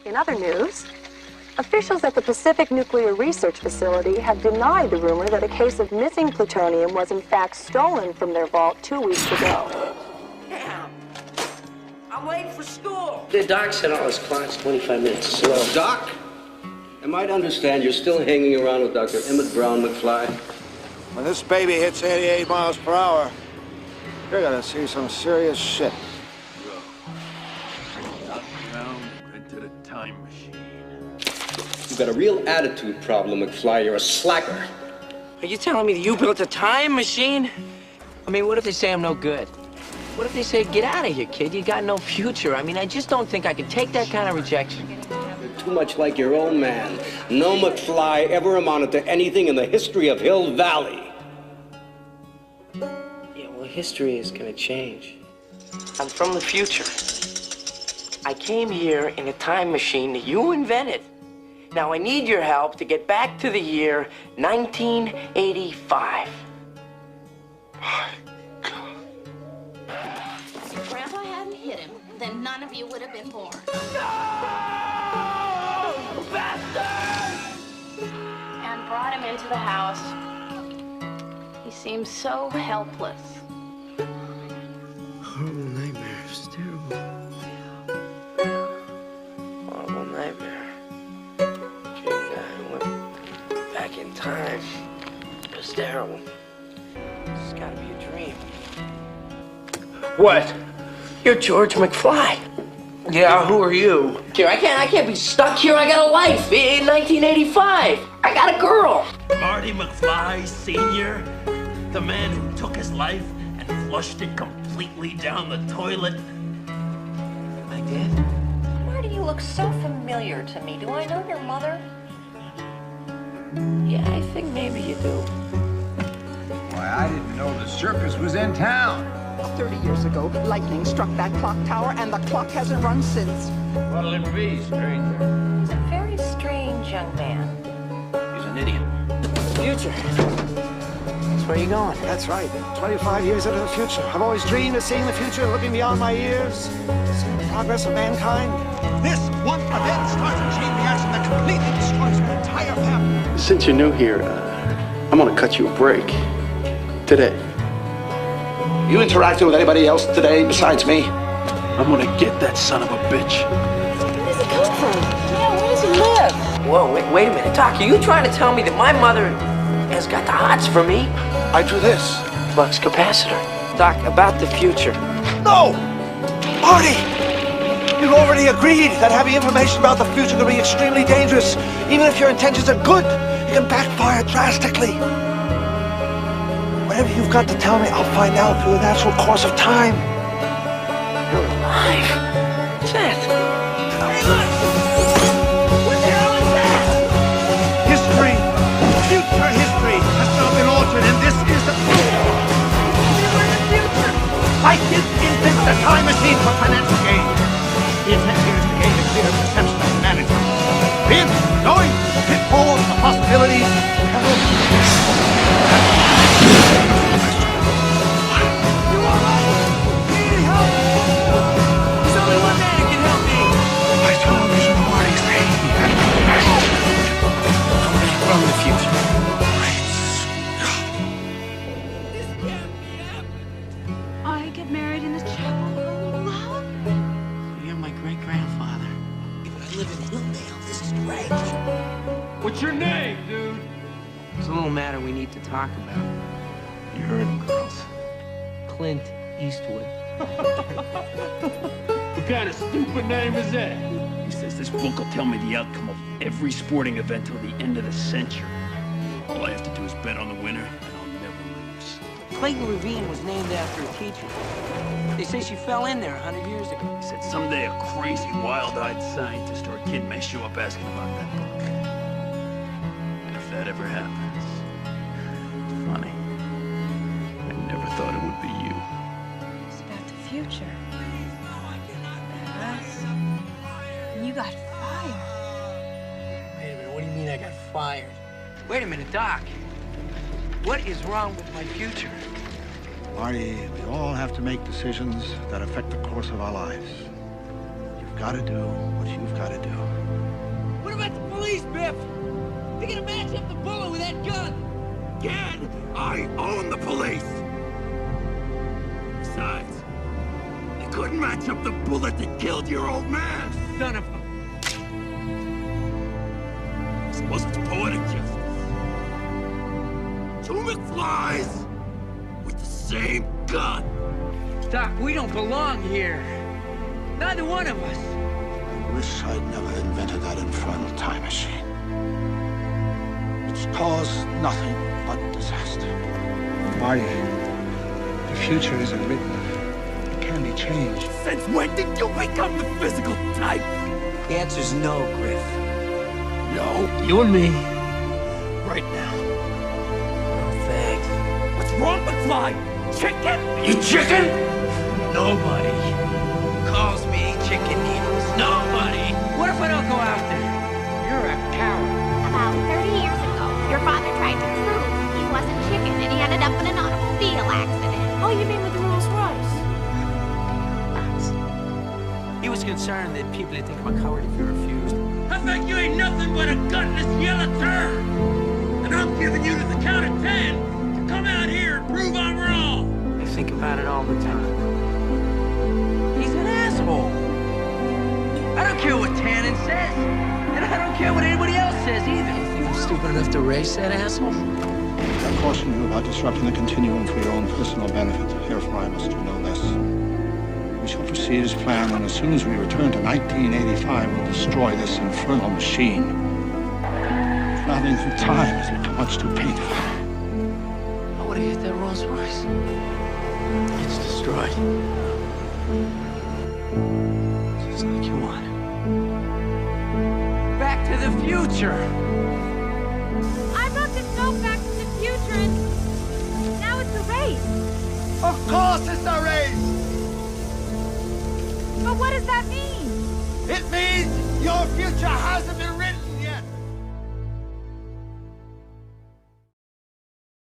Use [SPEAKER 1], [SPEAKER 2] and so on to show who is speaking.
[SPEAKER 1] In other news, officials at the Pacific Nuclear Research Facility have denied the rumor that a case of missing plutonium was in fact stolen from their vault 2 weeks ago.
[SPEAKER 2] Damn! I'm late for school!
[SPEAKER 3] The doc said all his clock's 25 minutes slow.
[SPEAKER 4] Doc? I might understand you're still hanging around with Dr. Emmett Brown McFly.
[SPEAKER 5] When this baby hits 88 miles per hour, you're gonna see some serious shit.
[SPEAKER 6] Down into the time machine.
[SPEAKER 4] You've got a real attitude problem, McFly. You're a slacker.
[SPEAKER 2] Are you telling me that you built a time machine? I mean, what if they say I'm no good? What if they say, get out of here, kid, you got no future? I mean, I just don't think I can take that kind of rejection.
[SPEAKER 4] You're too much like your own man. No McFly ever amounted to anything in the history of Hill Valley.
[SPEAKER 2] Yeah, well, history is gonna change. I'm from the future. I came here in a time machine that you invented. Now, I need your help to get back to the year 1985.
[SPEAKER 7] If Grandpa hadn't hit him, then none of you would have been born.
[SPEAKER 2] No! Bastard!
[SPEAKER 7] And brought him into the house. He seemed so helpless.
[SPEAKER 3] Horrible nightmare. It's terrible.
[SPEAKER 2] Horrible nightmare. Dreamed that I went back in time. It was terrible. It's gotta be a dream. What? You're George McFly. Yeah, who are you? Here, I can't be stuck here. I got a life in 1985. I got a girl.
[SPEAKER 6] Marty McFly, Sr., the man who took his life and flushed it completely down the toilet.
[SPEAKER 2] I did.
[SPEAKER 8] Marty, you look so familiar to me. Do I know your mother?
[SPEAKER 2] Yeah, I think maybe you do.
[SPEAKER 9] Why, I didn't know the circus was in town.
[SPEAKER 10] 30 years ago, lightning struck that clock tower, and the clock hasn't run since.
[SPEAKER 9] What'll it be, stranger?
[SPEAKER 8] He's a very strange young man.
[SPEAKER 6] He's an idiot.
[SPEAKER 2] Future. That's where you going?
[SPEAKER 5] That's right. 25 years into the future. I've always dreamed of seeing the future, looking beyond my years, seeing the progress of mankind.
[SPEAKER 11] This one event starts a chain reaction that completely destroys your entire family.
[SPEAKER 12] Since you're new here, I'm gonna cut you a break. Today.
[SPEAKER 5] You interacted with anybody else today besides me?
[SPEAKER 6] I'm gonna get that son of a bitch.
[SPEAKER 8] Where does he come from? Yeah, where does he live?
[SPEAKER 2] Whoa, wait a minute, Doc. Are you trying to tell me that my mother has got the hots for me?
[SPEAKER 5] I do this.
[SPEAKER 2] Flux capacitor. Doc, about the future.
[SPEAKER 5] No! Marty! You've already agreed that having information about the future can be extremely dangerous. Even if your intentions are good, it can backfire drastically. Whatever you've got to tell me, I'll find out through the natural course of time.
[SPEAKER 2] You're alive. What's that? Hey, look! What the hell is that?
[SPEAKER 11] History, future history, has now been altered, and this is the future. I didn't invent the time machine for financial gain. The intent here is to gain a clear perception of humanity. Being knowing the pitfalls, the possibilities,
[SPEAKER 6] What's your name, dude?
[SPEAKER 2] There's a little matter we need to talk about.
[SPEAKER 6] You heard him, girls.
[SPEAKER 2] Clint Eastwood.
[SPEAKER 6] What kind of stupid name is that? He says this book will tell me the outcome of every sporting event till the end of the century. All I have to do is bet on the winner, and I'll never lose.
[SPEAKER 2] Clayton Ravine was named after a teacher. They say she fell in there 100 years ago.
[SPEAKER 6] He said someday a crazy, wild-eyed scientist or a kid may show up asking about that book. And if that ever happens, funny, I never thought it would be you.
[SPEAKER 8] It's about the future. About us. And you got fired.
[SPEAKER 2] Wait a minute, what do you mean I got fired? Wait a minute, Doc. What is wrong with my future?
[SPEAKER 11] Marty, we all have to make decisions that affect the course of our lives. Your
[SPEAKER 5] You've got to do what you've got to do.
[SPEAKER 13] What about the police, Biff? They're gonna match up the bullet with that gun.
[SPEAKER 11] Again, I own the police. Besides, they couldn't match up the bullet that killed your old man.
[SPEAKER 13] Son of a...
[SPEAKER 11] I suppose it's poetic justice. Two McFlys with the same gun.
[SPEAKER 13] Doc, we don't belong here. Neither one of us.
[SPEAKER 5] I wish I'd never invented that infernal time machine. It's caused nothing but disaster. Marty, the future isn't written. It can be changed.
[SPEAKER 11] Since when did you become the physical type?
[SPEAKER 13] The answer's no, Griff.
[SPEAKER 11] No.
[SPEAKER 13] You and me. Right now.
[SPEAKER 2] Oh, thanks.
[SPEAKER 11] What's wrong, McFly? Chicken? You chicken?
[SPEAKER 13] Nobody calls me chicken needles. Nobody. What if I don't go after you? You're a coward.
[SPEAKER 14] About 30 years ago, your father tried to prove he wasn't chicken, and he ended up in an automobile accident.
[SPEAKER 7] Oh, you mean with the Rolls Royce?
[SPEAKER 13] He was concerned that people would think I'm a coward if you refused.
[SPEAKER 11] I think you ain't nothing but a gutless yellow turd. And I'm giving you to the count of 10 to come out here and prove I'm wrong.
[SPEAKER 13] I think about it all the time. He's an asshole. I don't care what Tannen says, and I don't care what anybody else says either. You think I'm stupid enough to race that asshole?
[SPEAKER 5] I caution you about disrupting the continuum for your own personal benefit. Therefore, I must do no less. We shall proceed as planned, and as soon as we return to 1985, we'll destroy this infernal machine. Traveling through time has become much too painful.
[SPEAKER 13] I would have hit that Rolls Royce. It's destroyed. Just like you wanted. Back to the future.
[SPEAKER 14] I wrote this note Back to the Future, and now it's a race.
[SPEAKER 5] Of course it's a race!
[SPEAKER 14] But what does that mean?
[SPEAKER 5] It means your future hasn't been